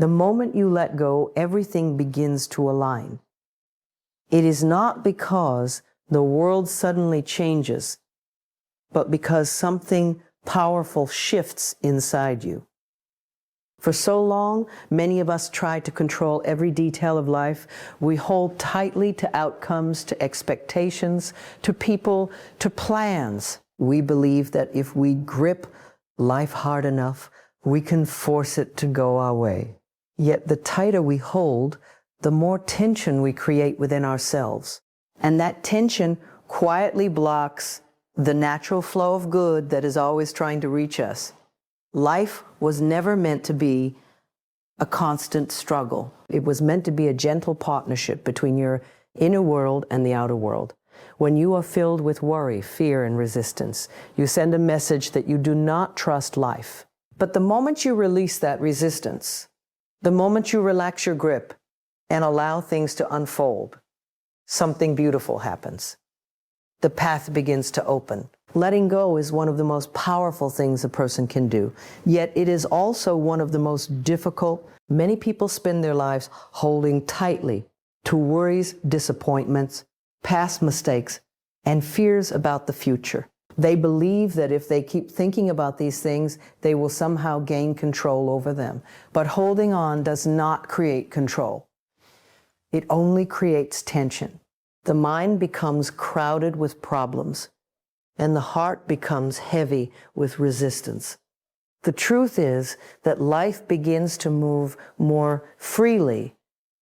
The moment you let go, everything begins to align. It is not because the world suddenly changes, but because something powerful shifts inside you. For so long, many of us try to control every detail of life. We hold tightly to outcomes, to expectations, to people, to plans. We believe that if we grip life hard enough, we can force it to go our way. Yet the tighter we hold, the more tension we create within ourselves. And that tension quietly blocks the natural flow of good that is always trying to reach us. Life was never meant to be a constant struggle. It was meant to be a gentle partnership between your inner world and the outer world. When you are filled with worry, fear, and resistance, you send a message that you do not trust life. But the moment you release that resistance, the moment you relax your grip and allow things to unfold, something beautiful happens. The path begins to open. Letting go is one of the most powerful things a person can do, yet it is also one of the most difficult. Many people spend their lives holding tightly to worries, disappointments, past mistakes, and fears about the future. They believe that if they keep thinking about these things, they will somehow gain control over them. But holding on does not create control. It only creates tension. The mind becomes crowded with problems, and the heart becomes heavy with resistance. The truth is that life begins to move more freely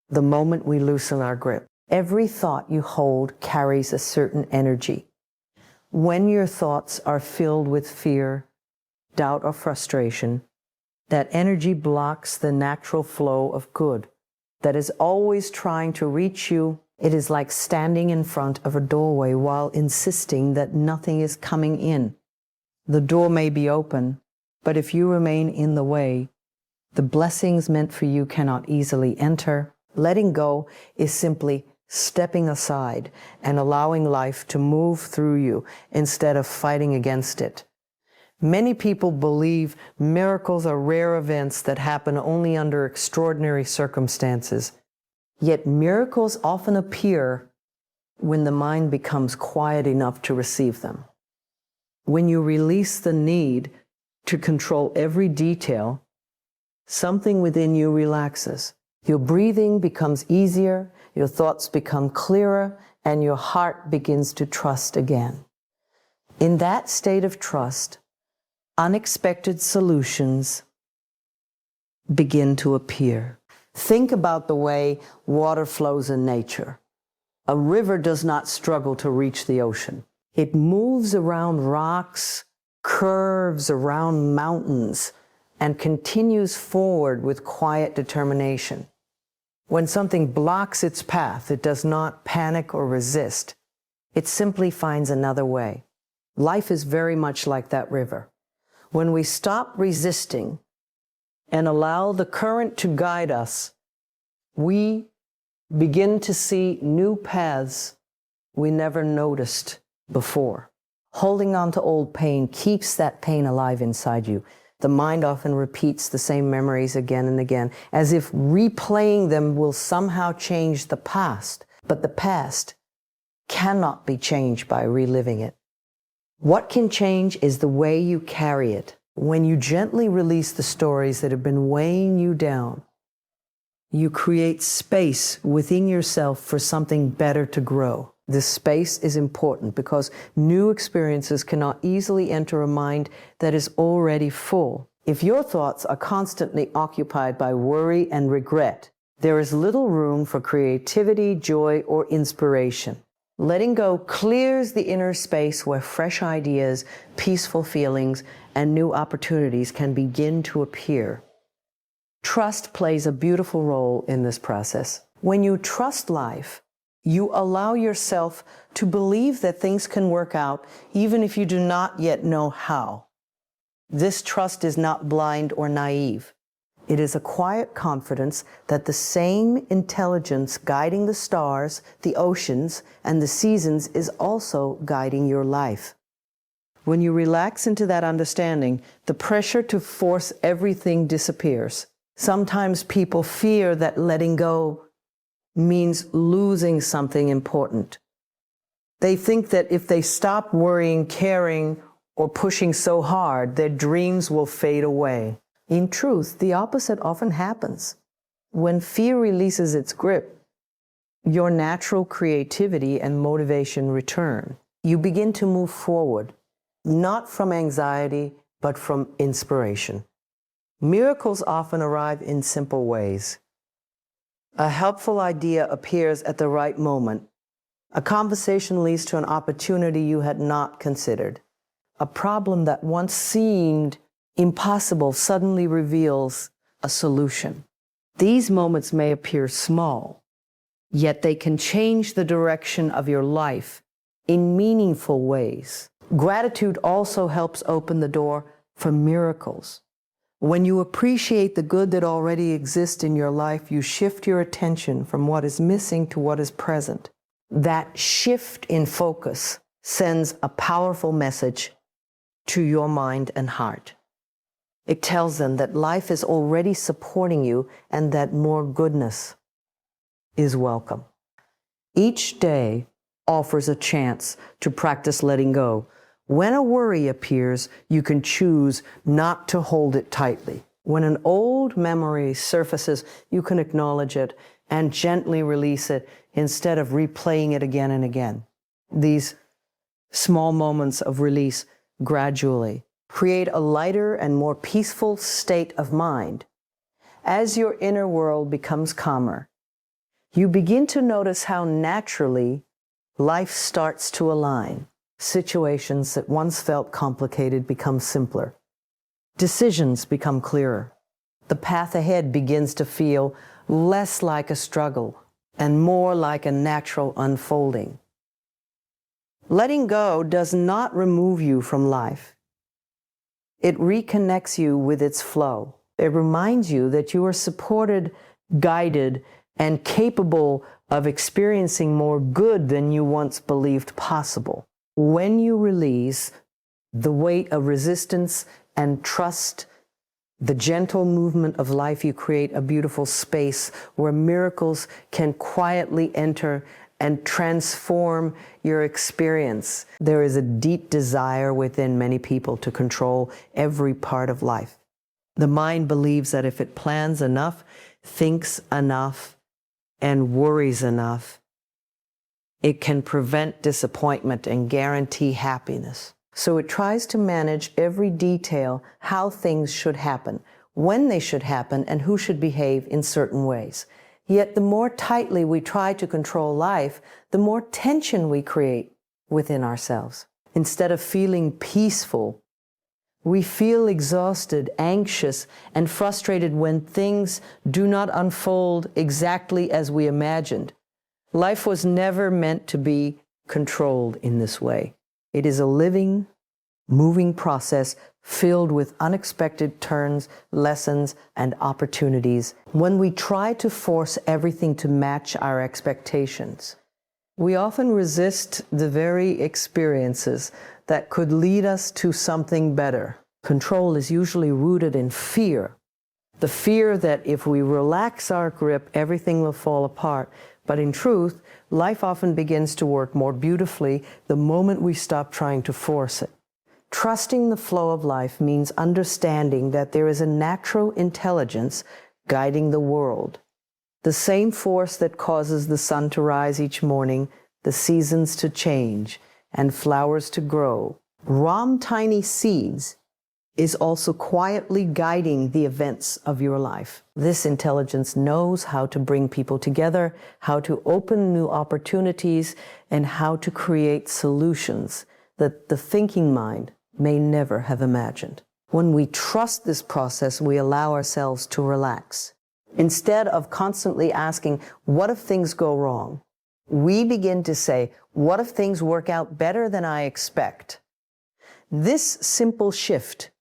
the moment we loosen our grip. Every thought you hold carries a certain energy. When your thoughts are filled with fear, doubt, or frustration, that energy blocks the natural flow of good that is always trying to reach you. It is like standing in front of a doorway while insisting that nothing is coming in. The door may be open, but if you remain in the way, the blessings meant for you cannot easily enter. Letting go is simply stepping aside and allowing life to move through you instead of fighting against it. Many people believe miracles are rare events that happen only under extraordinary circumstances. Yet miracles often appear when the mind becomes quiet enough to receive them. When you release the need to control every detail, something within you relaxes. Your breathing becomes easier, your thoughts become clearer, and your heart begins to trust again. In that state of trust, unexpected solutions begin to appear. Think about the way water flows in nature. A river does not struggle to reach the ocean. It moves around rocks, curves around mountains, and continues forward with quiet determination. When something blocks its path, it does not panic or resist. It simply finds another way. Life is very much like that river. When we stop resisting and allow the current to guide us, we begin to see new paths we never noticed before. Holding on to old pain keeps that pain alive inside you. The mind often repeats the same memories again and again, as if replaying them will somehow change the past. But the past cannot be changed by reliving it. What can change is the way you carry it. When you gently release the stories that have been weighing you down, you create space within yourself for something better to grow. This space is important because new experiences cannot easily enter a mind that is already full. If your thoughts are constantly occupied by worry and regret, there is little room for creativity, joy, or inspiration. Letting go clears the inner space where fresh ideas, peaceful feelings, and new opportunities can begin to appear. Trust plays a beautiful role in this process. When you trust life, you allow yourself to believe that things can work out even if you do not yet know how. This trust is not blind or naive. It is a quiet confidence that the same intelligence guiding the stars, the oceans, and the seasons is also guiding your life. When you relax into that understanding, the pressure to force everything disappears. Sometimes people fear that letting go means losing something important. They think that if they stop worrying, caring, or pushing so hard, their dreams will fade away. In truth, the opposite often happens. When fear releases its grip, your natural creativity and motivation return. You begin to move forward, not from anxiety, but from inspiration. Miracles often arrive in simple ways. A helpful idea appears at the right moment. A conversation leads to an opportunity you had not considered. A problem that once seemed impossible suddenly reveals a solution. These moments may appear small, yet they can change the direction of your life in meaningful ways. Gratitude also helps open the door for miracles. When you appreciate the good that already exists in your life, you shift your attention from what is missing to what is present. That shift in focus sends a powerful message to your mind and heart. It tells them that life is already supporting you and that more goodness is welcome. Each day offers a chance to practice letting go. When a worry appears, you can choose not to hold it tightly. When an old memory surfaces, you can acknowledge it and gently release it instead of replaying it again and again. These small moments of release gradually create a lighter and more peaceful state of mind. As your inner world becomes calmer, you begin to notice how naturally life starts to align. Situations that once felt complicated become simpler. Decisions become clearer. The path ahead begins to feel less like a struggle and more like a natural unfolding. Letting go does not remove you from life. It reconnects you with its flow. It reminds you that you are supported, guided, and capable of experiencing more good than you once believed possible. When you release the weight of resistance and trust the gentle movement of life, you create a beautiful space where miracles can quietly enter and transform your experience. There is a deep desire within many people to control every part of life. The mind believes that if it plans enough, thinks enough, and worries enough, it can prevent disappointment and guarantee happiness. So it tries to manage every detail, how things should happen, when they should happen, and who should behave in certain ways. Yet the more tightly we try to control life, the more tension we create within ourselves. Instead of feeling peaceful, we feel exhausted, anxious, and frustrated when things do not unfold exactly as we imagined. Life was never meant to be controlled in this way. It is a living, moving process filled with unexpected turns, lessons, and opportunities. When we try to force everything to match our expectations, we often resist the very experiences that could lead us to something better. Control is usually rooted in fear. The fear that if we relax our grip, everything will fall apart. But in truth, life often begins to work more beautifully the moment we stop trying to force it. Trusting the flow of life means understanding that there is a natural intelligence guiding the world. The same force that causes the sun to rise each morning, the seasons to change, and flowers to grow, tiny seeds, is also quietly guiding the events of your life. This intelligence knows how to bring people together, how to open new opportunities, and how to create solutions that the thinking mind may never have imagined. When we trust this process, we allow ourselves to relax. Instead of constantly asking, what if things go wrong? We begin to say, what if things work out better than I expect? This simple shift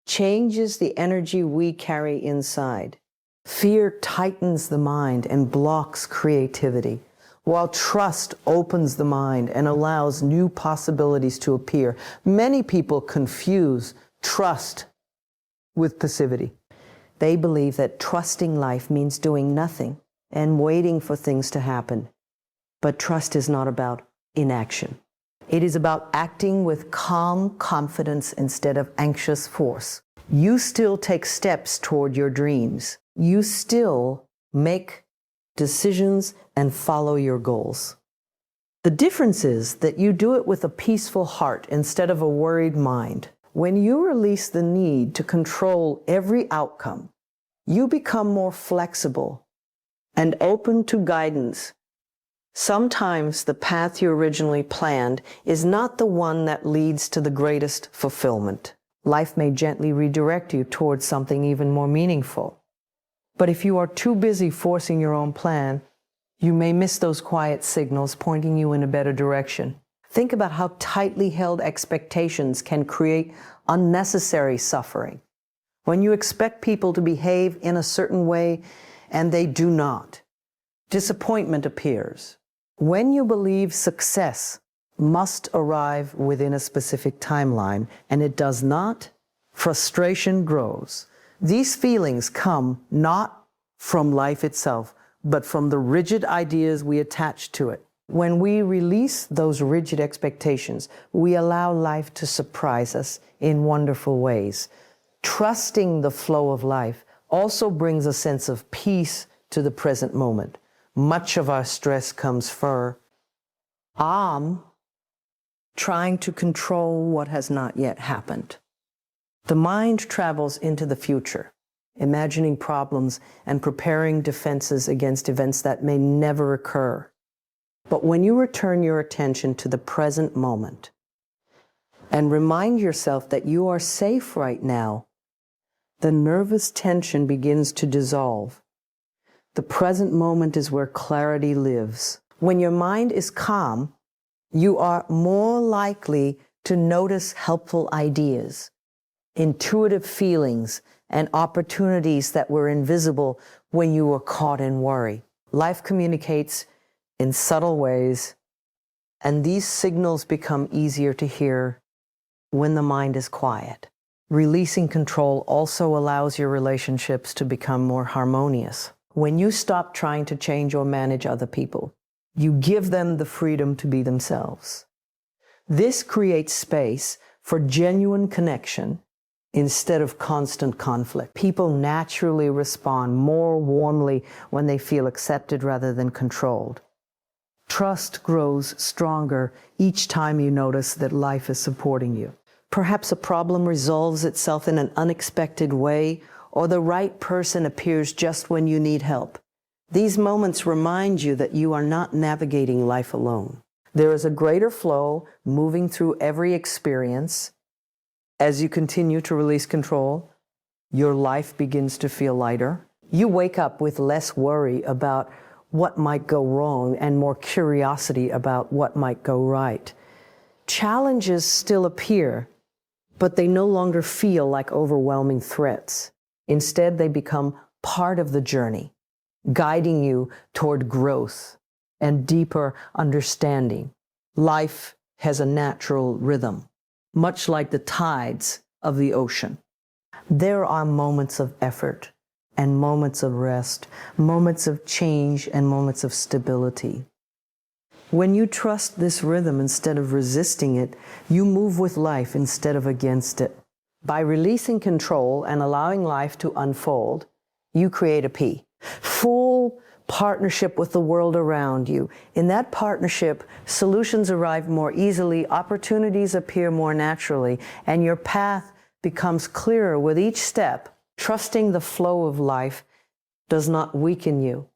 changes the energy we carry inside. Fear tightens the mind and blocks creativity, while trust opens the mind and allows new possibilities to appear. Many people confuse trust with passivity. They believe that trusting life means doing nothing and waiting for things to happen. But trust is not about inaction. It is about acting with calm confidence instead of anxious force. You still take steps toward your dreams. You still make decisions and follow your goals. The difference is that you do it with a peaceful heart instead of a worried mind. When you release the need to control every outcome, you become more flexible and open to guidance. Sometimes the path you originally planned is not the one that leads to the greatest fulfillment. Life may gently redirect you towards something even more meaningful. But if you are too busy forcing your own plan, you may miss those quiet signals pointing you in a better direction. Think about how tightly held expectations can create unnecessary suffering. When you expect people to behave in a certain way and they do not, disappointment appears. When you believe success must arrive within a specific timeline and it does not, frustration grows. These feelings come not from life itself, but from the rigid ideas we attach to it. When we release those rigid expectations, we allow life to surprise us in wonderful ways. Trusting the flow of life also brings a sense of peace to the present moment. Much of our stress comes from trying to control what has not yet happened. The mind travels into the future, imagining problems and preparing defenses against events that may never occur. But when you return your attention to the present moment and remind yourself that you are safe right now, the nervous tension begins to dissolve. The present moment is where clarity lives. When your mind is calm, you are more likely to notice helpful ideas, intuitive feelings, and opportunities that were invisible when you were caught in worry. Life communicates in subtle ways, and these signals become easier to hear when the mind is quiet. Releasing control also allows your relationships to become more harmonious. When you stop trying to change or manage other people, you give them the freedom to be themselves. This creates space for genuine connection instead of constant conflict. People naturally respond more warmly when they feel accepted rather than controlled. Trust grows stronger each time you notice that life is supporting you. Perhaps a problem resolves itself in an unexpected way, or the right person appears just when you need help. These moments remind you that you are not navigating life alone. There is a greater flow moving through every experience. As you continue to release control, your life begins to feel lighter. You wake up with less worry about what might go wrong and more curiosity about what might go right. Challenges still appear, but they no longer feel like overwhelming threats. Instead, they become part of the journey, guiding you toward growth and deeper understanding. Life has a natural rhythm, much like the tides of the ocean. There are moments of effort and moments of rest, moments of change and moments of stability. When you trust this rhythm instead of resisting it, you move with life instead of against it. By releasing control and allowing life to unfold, you create a full partnership with the world around you. In that partnership, solutions arrive more easily, opportunities appear more naturally, and your path becomes clearer with each step. Trusting the flow of life does not weaken you.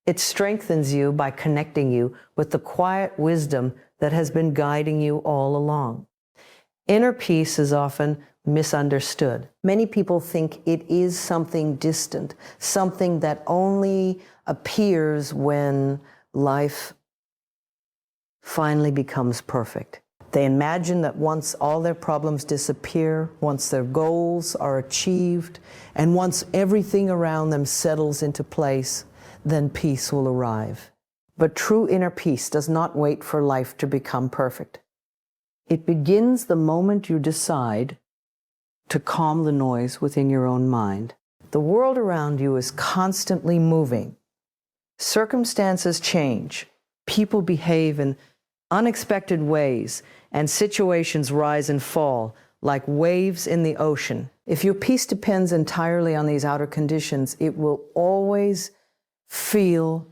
It strengthens you by connecting you with the quiet wisdom that has been guiding you all along. Inner peace is often misunderstood. Many people think it is something distant, something that only appears when life finally becomes perfect. They imagine that once all their problems disappear, once their goals are achieved, and once everything around them settles into place, then peace will arrive. But true inner peace does not wait for life to become perfect. It begins the moment you decide to calm the noise within your own mind. The world around you is constantly moving. Circumstances change. People behave in unexpected ways, and situations rise and fall like waves in the ocean. If your peace depends entirely on these outer conditions, it will always feel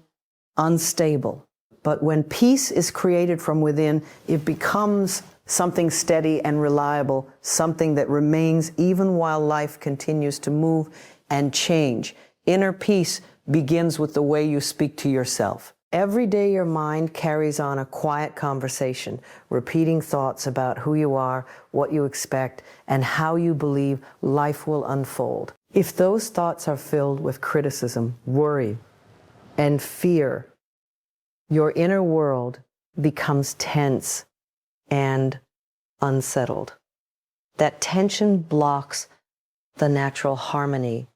unstable. But when peace is created from within, it becomes something steady and reliable, something that remains even while life continues to move and change. Inner peace begins with the way you speak to yourself. Every day your mind carries on a quiet conversation, repeating thoughts about who you are, what you expect, and how you believe life will unfold. If those thoughts are filled with criticism, worry, and fear, your inner world becomes tense and unsettled. That tension blocks the natural harmony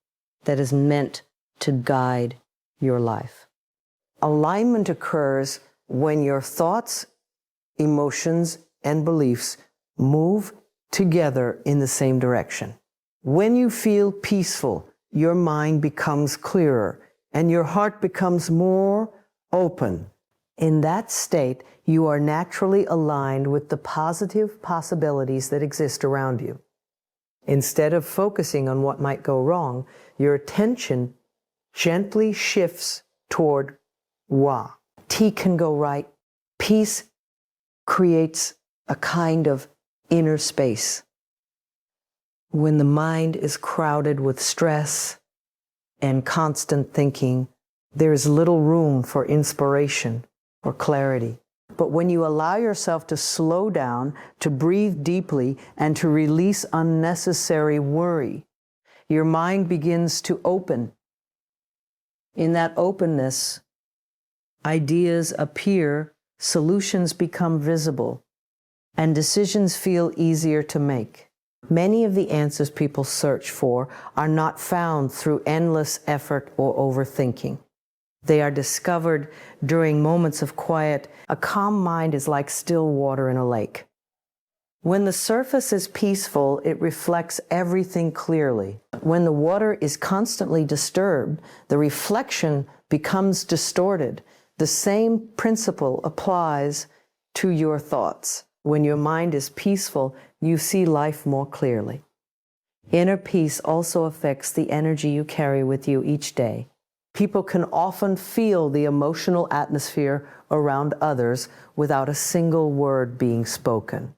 that is meant to guide your life. Alignment occurs when your thoughts, emotions, and beliefs move together in the same direction. When you feel peaceful, your mind becomes clearer and your heart becomes more open. In that state, you are naturally aligned with the positive possibilities that exist around you. Instead of focusing on what might go wrong, your attention gently shifts toward Wa. T can go right. Peace creates a kind of inner space. When the mind is crowded with stress and constant thinking, there is little room for inspiration or clarity. But when you allow yourself to slow down, to breathe deeply, and to release unnecessary worry, your mind begins to open. In that openness, ideas appear, solutions become visible, and decisions feel easier to make. Many of the answers people search for are not found through endless effort or overthinking. They are discovered during moments of quiet. A calm mind is like still water in a lake. When the surface is peaceful, it reflects everything clearly. When the water is constantly disturbed, the reflection becomes distorted. The same principle applies to your thoughts. When your mind is peaceful, you see life more clearly. Inner peace also affects the energy you carry with you each day. People can often feel the emotional atmosphere around others without a single word being spoken.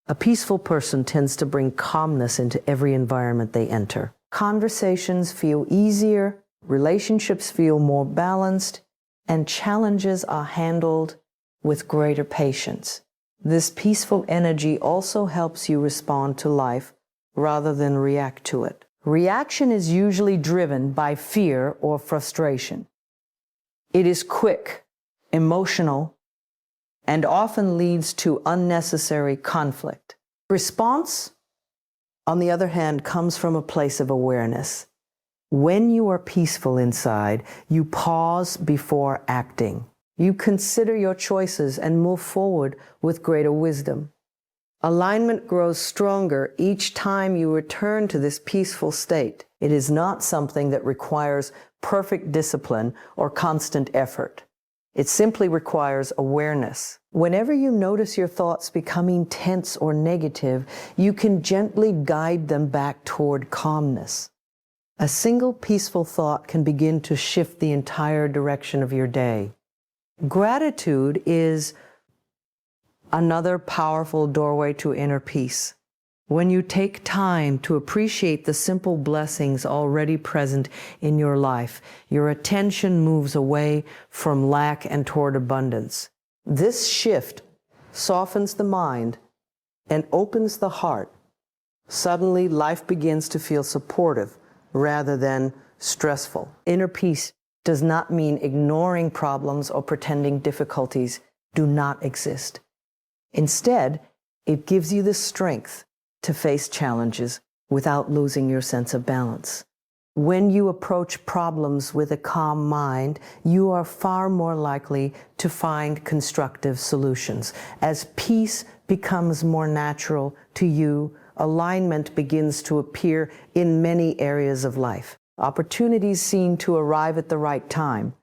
A peaceful person tends to bring calmness into every environment they enter. Conversations feel easier, relationships feel more balanced, and challenges are handled with greater patience. This peaceful energy also helps you respond to life rather than react to it. Reaction is usually driven by fear or frustration. It is quick, emotional, and often leads to unnecessary conflict. Response, on the other hand, comes from a place of awareness. When you are peaceful inside, you pause before acting. You consider your choices and move forward with greater wisdom. Alignment grows stronger each time you return to this peaceful state. It is not something that requires perfect discipline or constant effort. It simply requires awareness. Whenever you notice your thoughts becoming tense or negative, you can gently guide them back toward calmness. A single peaceful thought can begin to shift the entire direction of your day. Gratitude is another powerful doorway to inner peace. When you take time to appreciate the simple blessings already present in your life, your attention moves away from lack and toward abundance. This shift softens the mind and opens the heart. Suddenly, life begins to feel supportive rather than stressful. Inner peace does not mean ignoring problems or pretending difficulties do not exist. Instead, it gives you the strength to face challenges without losing your sense of balance. When you approach problems with a calm mind, you are far more likely to find constructive solutions. As peace becomes more natural to you, alignment begins to appear in many areas of life. Opportunities seem to arrive at the right time.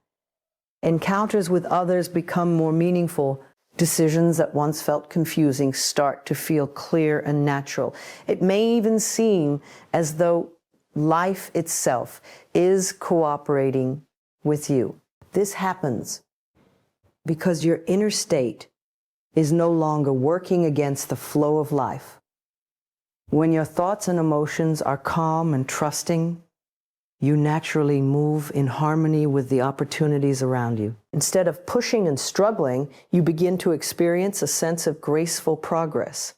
Encounters with others become more meaningful. Decisions that once felt confusing start to feel clear and natural. It may even seem as though life itself is cooperating with you. This happens because your inner state is no longer working against the flow of life. When your thoughts and emotions are calm and trusting, you naturally move in harmony with the opportunities around you. Instead of pushing and struggling, you begin to experience a sense of graceful progress.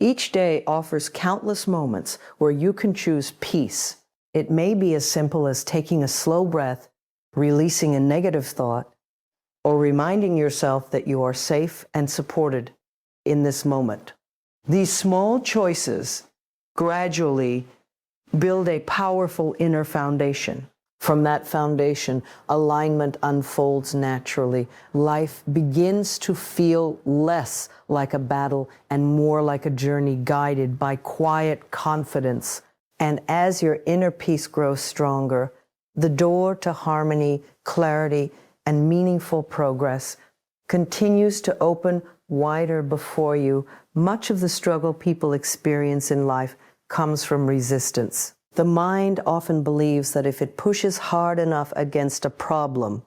Each day offers countless moments where you can choose peace. It may be as simple as taking a slow breath, releasing a negative thought, or reminding yourself that you are safe and supported in this moment. These small choices gradually build a powerful inner foundation. From that foundation, alignment unfolds naturally. Life begins to feel less like a battle and more like a journey guided by quiet confidence. And as your inner peace grows stronger, the door to harmony, clarity, and meaningful progress continues to open wider before you. Much of the struggle people experience in life comes from resistance. The mind often believes that if it pushes hard enough against a problem,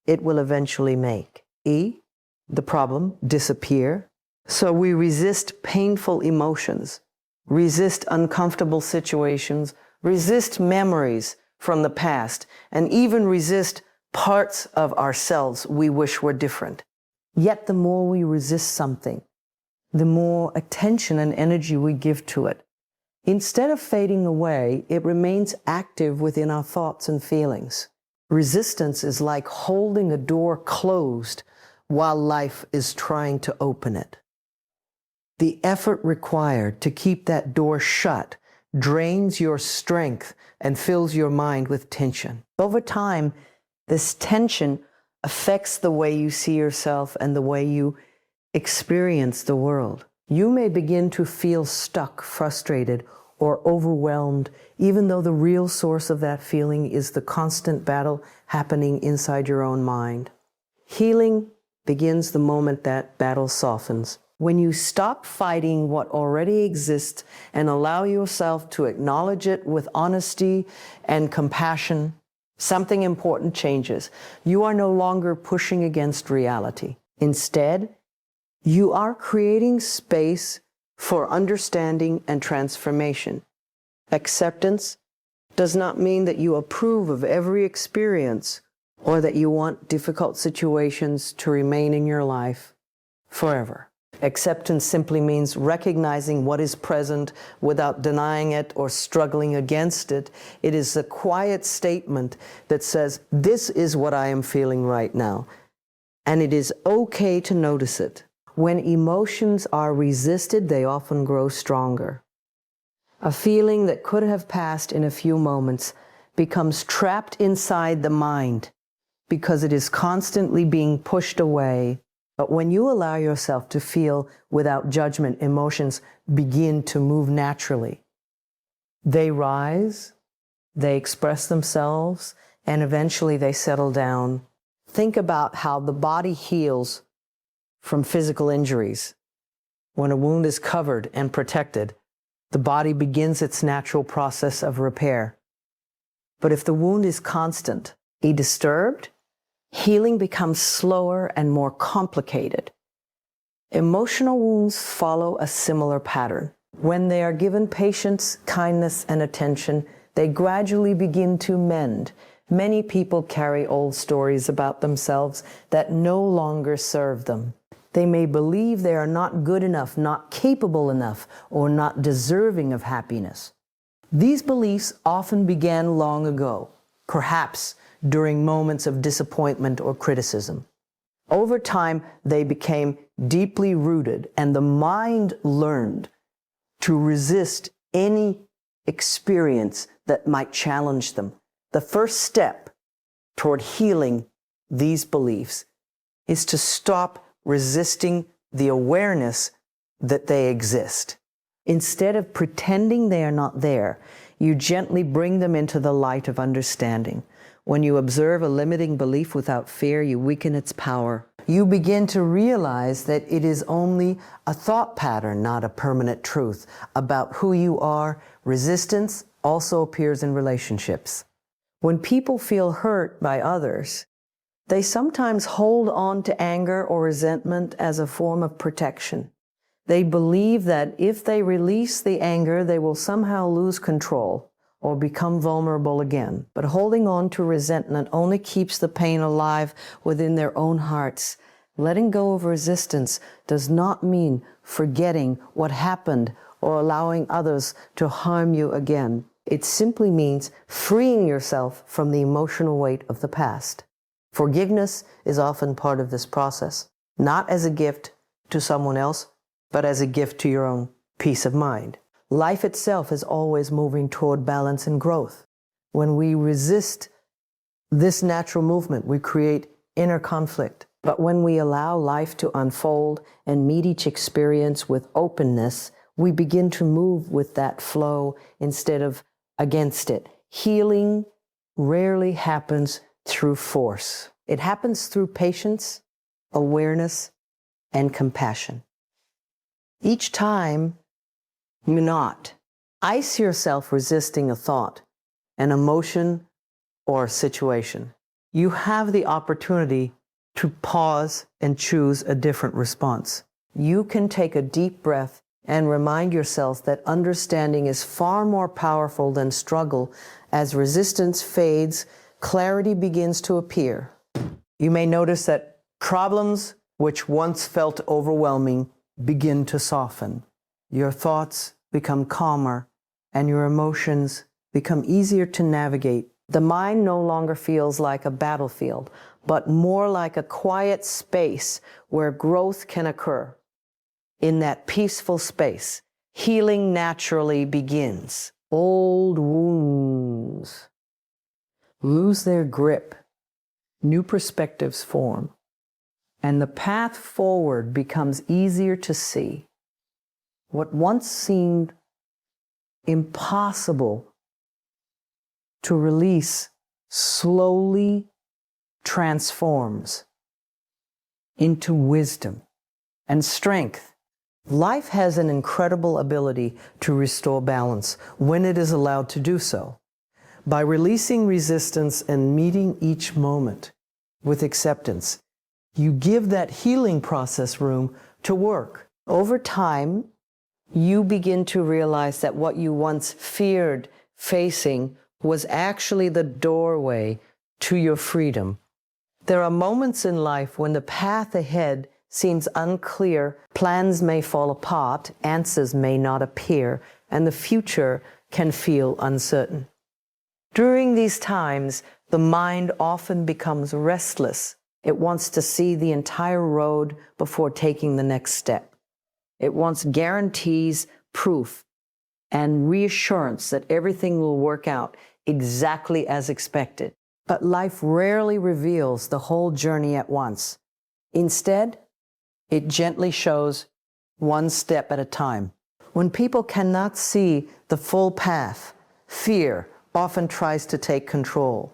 it will eventually make the problem disappear. So we resist painful emotions, resist uncomfortable situations, resist memories from the past, and even resist parts of ourselves we wish were different. Yet the more we resist something, the more attention and energy we give to it. Instead of fading away, it remains active within our thoughts and feelings. Resistance is like holding a door closed while life is trying to open it. The effort required to keep that door shut drains your strength and fills your mind with tension. Over time, this tension affects the way you see yourself and the way you experience the world. You may begin to feel stuck, frustrated, or overwhelmed, even though the real source of that feeling is the constant battle happening inside your own mind. Healing begins the moment that battle softens. When you stop fighting what already exists and allow yourself to acknowledge it with honesty and compassion, something important changes. You are no longer pushing against reality. Instead, you are creating space for understanding and transformation. Acceptance does not mean that you approve of every experience or that you want difficult situations to remain in your life forever. Acceptance simply means recognizing what is present without denying it or struggling against it. It is a quiet statement that says, this is what I am feeling right now, and it is okay to notice it. When emotions are resisted, they often grow stronger. A feeling that could have passed in a few moments becomes trapped inside the mind because it is constantly being pushed away. But when you allow yourself to feel without judgment, emotions begin to move naturally. They rise, they express themselves, and eventually they settle down. Think about how the body heals from physical injuries. When a wound is covered and protected, the body begins its natural process of repair. But if the wound is constantly disturbed, healing becomes slower and more complicated. Emotional wounds follow a similar pattern. When they are given patience, kindness, and attention, they gradually begin to mend. Many people carry old stories about themselves that no longer serve them. They may believe they are not good enough, not capable enough, or not deserving of happiness. These beliefs often began long ago, perhaps during moments of disappointment or criticism. Over time, they became deeply rooted, and the mind learned to resist any experience that might challenge them. The first step toward healing these beliefs is to stop resisting the awareness that they exist. Instead of pretending they are not there, You gently bring them into the light of understanding. When you observe a limiting belief without fear, you weaken its power. You begin to realize that it is only a thought pattern, not a permanent truth. About who you are, resistance also appears in relationships. When people feel hurt by others, they sometimes hold on to anger or resentment as a form of protection. They believe that if they release the anger, they will somehow lose control or become vulnerable again. But holding on to resentment only keeps the pain alive within their own hearts. Letting go of resistance does not mean forgetting what happened or allowing others to harm you again. It simply means freeing yourself from the emotional weight of the past. Forgiveness is often part of this process, not as a gift to someone else, but as a gift to your own peace of mind. Life itself is always moving toward balance and growth. When we resist this natural movement, we create inner conflict. But when we allow life to unfold and meet each experience with openness, we begin to move with that flow instead of against it. Healing rarely happens through force. It happens through patience, awareness, and compassion. Each time you not ice yourself resisting a thought, an emotion, or a situation, you have the opportunity to pause and choose a different response. You can take a deep breath and remind yourself that understanding is far more powerful than struggle. As resistance fades, clarity begins to appear. You may notice that problems which once felt overwhelming begin to soften. Your thoughts become calmer and your emotions become easier to navigate. The mind no longer feels like a battlefield, but more like a quiet space where growth can occur. In that peaceful space, healing naturally begins. Old wounds lose their grip, new perspectives form, and the path forward becomes easier to see. What once seemed impossible to release slowly transforms into wisdom and strength. Life has an incredible ability to restore balance when it is allowed to do so. By releasing resistance and meeting each moment with acceptance, you give that healing process room to work. Over time, you begin to realize that what you once feared facing was actually the doorway to your freedom. There are moments in life when the path ahead seems unclear, plans may fall apart, answers may not appear, and the future can feel uncertain. During these times, the mind often becomes restless. It wants to see the entire road before taking the next step. It wants guarantees, proof, and reassurance that everything will work out exactly as expected. But life rarely reveals the whole journey at once. Instead, it gently shows one step at a time. When people cannot see the full path, fear often tries to take control.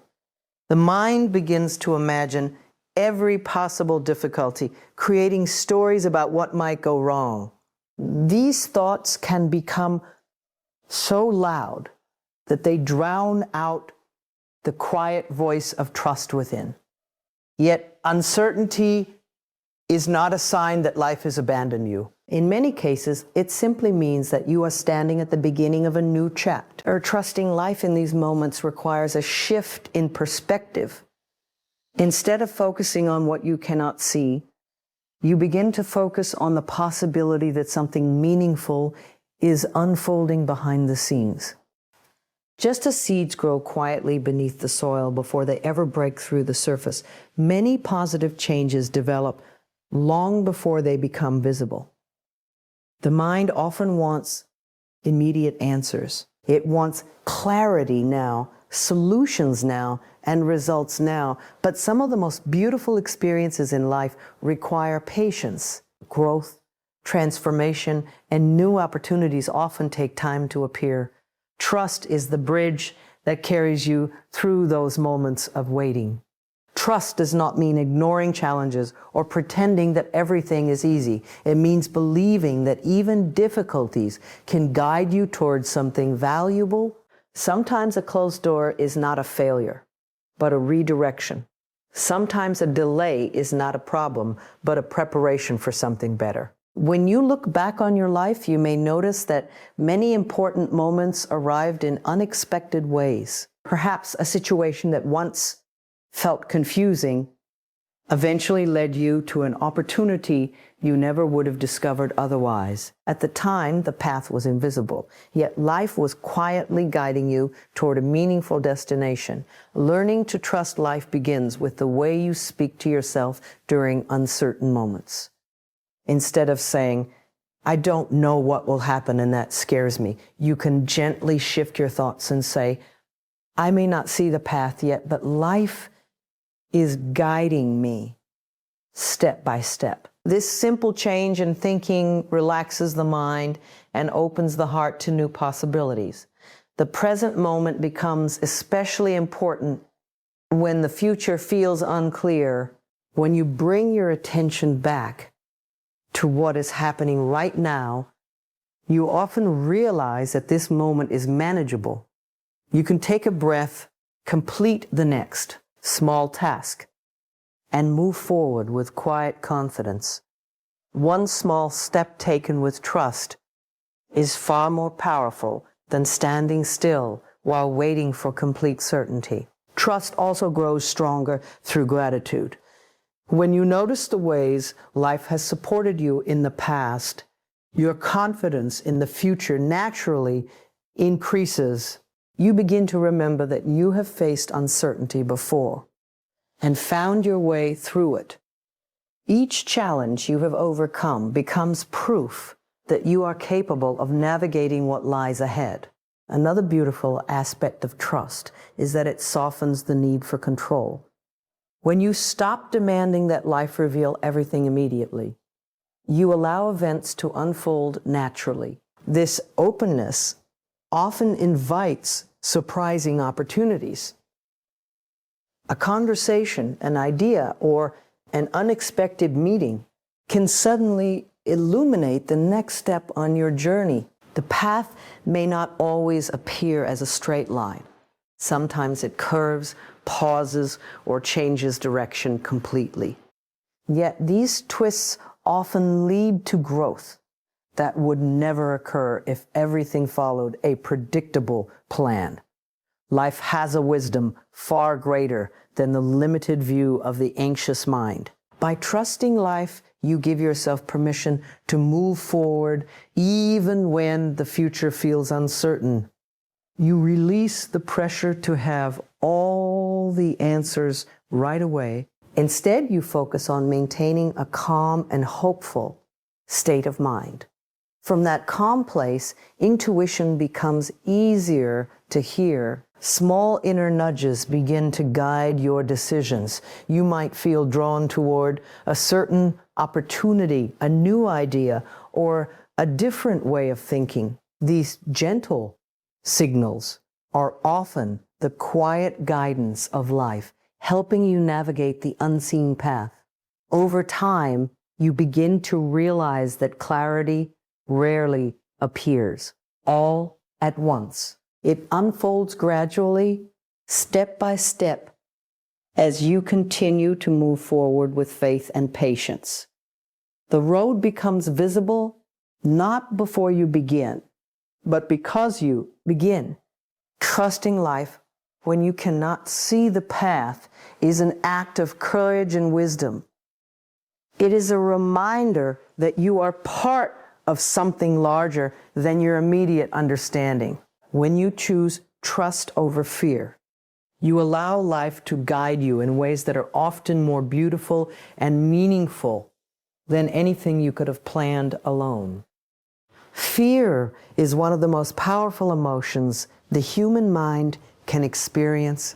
The mind begins to imagine every possible difficulty, creating stories about what might go wrong. These thoughts can become so loud that they drown out the quiet voice of trust within. Yet uncertainty is not a sign that life has abandoned you. In many cases, it simply means that you are standing at the beginning of a new chapter. Trusting life in these moments requires a shift in perspective. Instead of focusing on what you cannot see, you begin to focus on the possibility that something meaningful is unfolding behind the scenes. Just as seeds grow quietly beneath the soil before they ever break through the surface, many positive changes develop long before they become visible. The mind often wants immediate answers. It wants clarity now, solutions now, and results now. But some of the most beautiful experiences in life require patience. Growth, transformation, and new opportunities often take time to appear. Trust is the bridge that carries you through those moments of waiting. Trust does not mean ignoring challenges or pretending that everything is easy. It means believing that even difficulties can guide you towards something valuable. Sometimes a closed door is not a failure, but a redirection. Sometimes a delay is not a problem, but a preparation for something better. When you look back on your life, you may notice that many important moments arrived in unexpected ways. Perhaps a situation that once felt confusing eventually led you to an opportunity you never would have discovered otherwise. At the time, the path was invisible, yet life was quietly guiding you toward a meaningful destination. Learning to trust life begins with the way you speak to yourself during uncertain moments. Instead of saying, "I don't know what will happen and that scares me," you can gently shift your thoughts and say, "I may not see the path yet, but life is guiding me step by step." This simple change in thinking relaxes the mind and opens the heart to new possibilities. The present moment becomes especially important when the future feels unclear. When you bring your attention back to what is happening right now, you often realize that this moment is manageable. You can take a breath, complete the next small task, and move forward with quiet confidence. One small step taken with trust is far more powerful than standing still while waiting for complete certainty. Trust also grows stronger through gratitude. When you notice the ways life has supported you in the past, your confidence in the future naturally increases. You begin to remember that you have faced uncertainty before and found your way through it. Each challenge you have overcome becomes proof that you are capable of navigating what lies ahead. Another beautiful aspect of trust is that it softens the need for control. When you stop demanding that life reveal everything immediately, you allow events to unfold naturally. This openness often invites surprising opportunities. A conversation, an idea, or an unexpected meeting can suddenly illuminate the next step on your journey. The path may not always appear as a straight line. Sometimes it curves, pauses, or changes direction completely. Yet these twists often lead to growth that would never occur if everything followed a predictable plan. Life has a wisdom far greater than the limited view of the anxious mind. By trusting life, you give yourself permission to move forward even when the future feels uncertain. You release the pressure to have all the answers right away. Instead, you focus on maintaining a calm and hopeful state of mind. From that calm place, intuition becomes easier to hear. Small inner nudges begin to guide your decisions. You might feel drawn toward a certain opportunity, a new idea, or a different way of thinking. These gentle signals are often the quiet guidance of life, helping you navigate the unseen path. Over time, you begin to realize that clarity rarely appears all at once. It unfolds gradually, step by step, as you continue to move forward with faith and patience. The road becomes visible not before you begin, but because you begin. Trusting life when you cannot see the path is an act of courage and wisdom. It is a reminder that you are part of something larger than your immediate understanding. When you choose trust over fear, you allow life to guide you in ways that are often more beautiful and meaningful than anything you could have planned alone. Fear is one of the most powerful emotions the human mind can experience.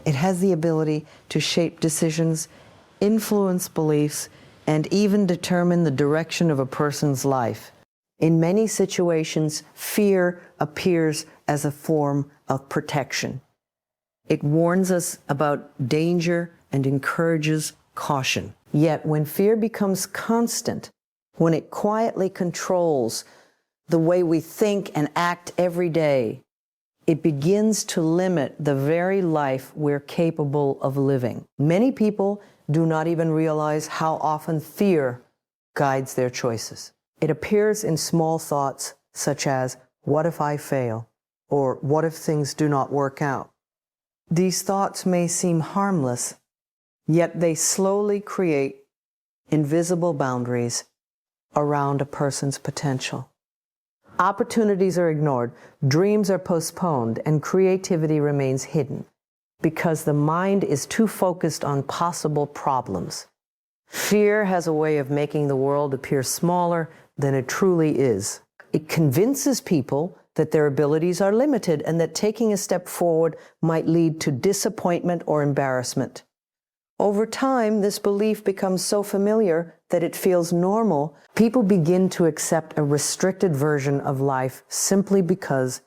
It has the ability to shape decisions, influence beliefs, and even determine the direction of a person's life. In many situations, fear appears as a form of protection. It warns us about danger and encourages caution. Yet when fear becomes constant, when it quietly controls the way we think and act every day, it begins to limit the very life we're capable of living. Many people do not even realize how often fear guides their choices. It appears in small thoughts such as, "What if I fail?" or "What if things do not work out?" These thoughts may seem harmless, yet they slowly create invisible boundaries around a person's potential. Opportunities are ignored, dreams are postponed, and creativity remains hidden because the mind is too focused on possible problems. Fear has a way of making the world appear smaller than it truly is. It convinces people that their abilities are limited and that taking a step forward might lead to disappointment or embarrassment. Over time, this belief becomes so familiar that it feels normal. People begin to accept a restricted version of life simply because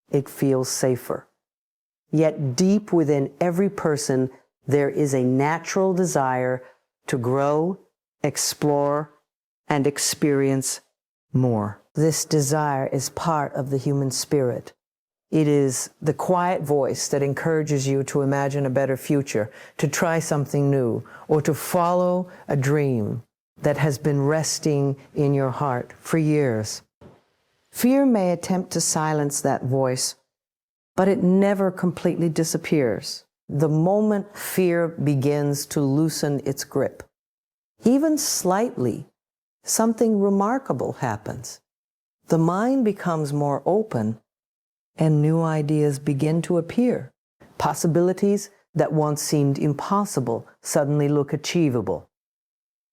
it feels safer. Yet deep within every person, there is a natural desire to grow, explore, and experience more. This desire is part of the human spirit. It is the quiet voice that encourages you to imagine a better future, to try something new, or to follow a dream that has been resting in your heart for years. Fear may attempt to silence that voice, but it never completely disappears. The moment fear begins to loosen its grip, even slightly, something remarkable happens. The mind becomes more open and new ideas begin to appear. Possibilities that once seemed impossible suddenly look achievable.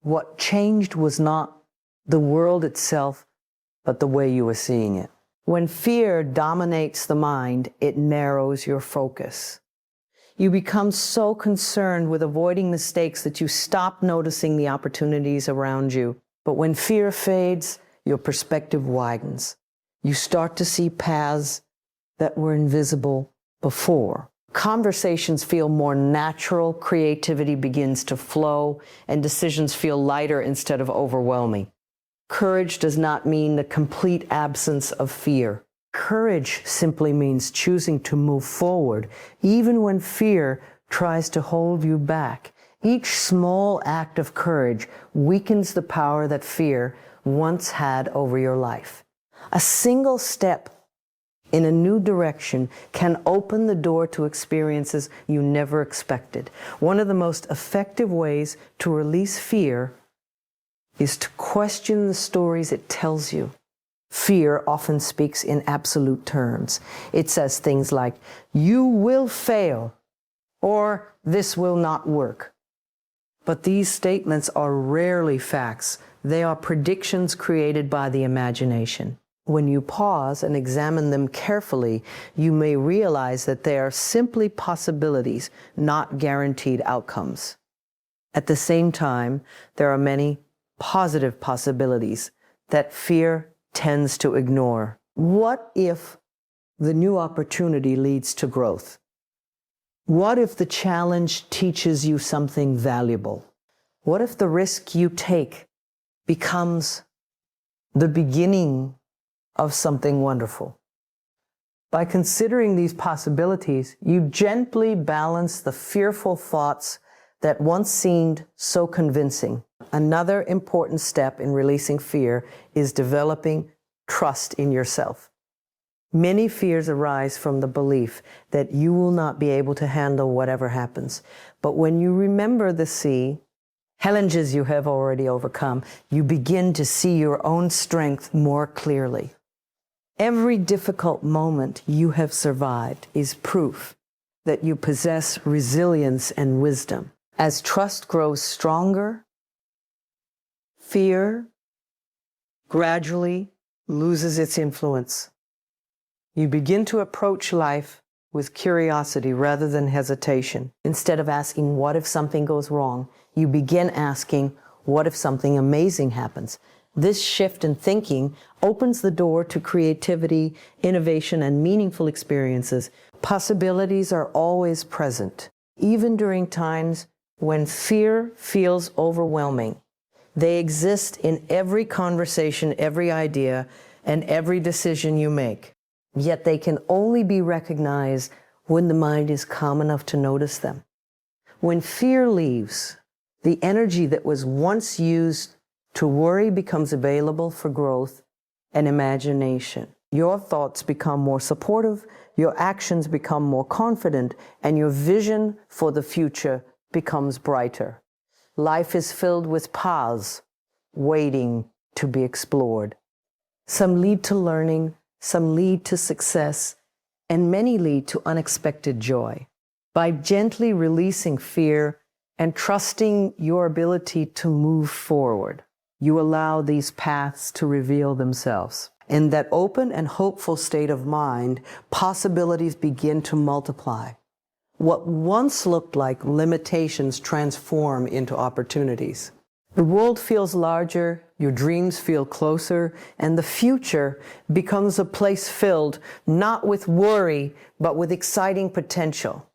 What changed was not the world itself, but the way you were seeing it. When fear dominates the mind, it narrows your focus. You become so concerned with avoiding mistakes that you stop noticing the opportunities around you. But when fear fades, your perspective widens. You start to see paths that were invisible before. Conversations feel more natural, creativity begins to flow, and decisions feel lighter instead of overwhelming. Courage does not mean the complete absence of fear. Courage simply means choosing to move forward, even when fear tries to hold you back. Each small act of courage weakens the power that fear once had over your life. A single step in a new direction can open the door to experiences you never expected. One of the most effective ways to release fear is to question the stories it tells you. Fear often speaks in absolute terms. It says things like, "You will fail," or "This will not work." But these statements are rarely facts. They are predictions created by the imagination. When you pause and examine them carefully, you may realize that they are simply possibilities, not guaranteed outcomes. At the same time, there are many positive possibilities that fear tends to ignore. What if the new opportunity leads to growth? What if the challenge teaches you something valuable? What if the risk you take becomes the beginning of something wonderful? By considering these possibilities, you gently balance the fearful thoughts that once seemed so convincing. Another important step in releasing fear is developing trust in yourself. Many fears arise from the belief that you will not be able to handle whatever happens. But when you remember the challenges you have already overcome, you begin to see your own strength more clearly. Every difficult moment you have survived is proof that you possess resilience and wisdom. As trust grows stronger, fear gradually loses its influence. You begin to approach life with curiosity rather than hesitation. Instead of asking, "What if something goes wrong?" you begin asking, "What if something amazing happens?" This shift in thinking opens the door to creativity, innovation, and meaningful experiences. Possibilities are always present, even during times when fear feels overwhelming. They exist in every conversation, every idea, and every decision you make. Yet they can only be recognized when the mind is calm enough to notice them. When fear leaves, the energy that was once used to worry becomes available for growth and imagination. Your thoughts become more supportive, your actions become more confident, and your vision for the future becomes brighter. Life is filled with paths waiting to be explored. Some lead to learning, some lead to success, and many lead to unexpected joy. By gently releasing fear and trusting your ability to move forward, you allow these paths to reveal themselves. In that open and hopeful state of mind, possibilities begin to multiply. What once looked like limitations transform into opportunities. The world feels larger, your dreams feel closer, and the future becomes a place filled not with worry, but with exciting potential.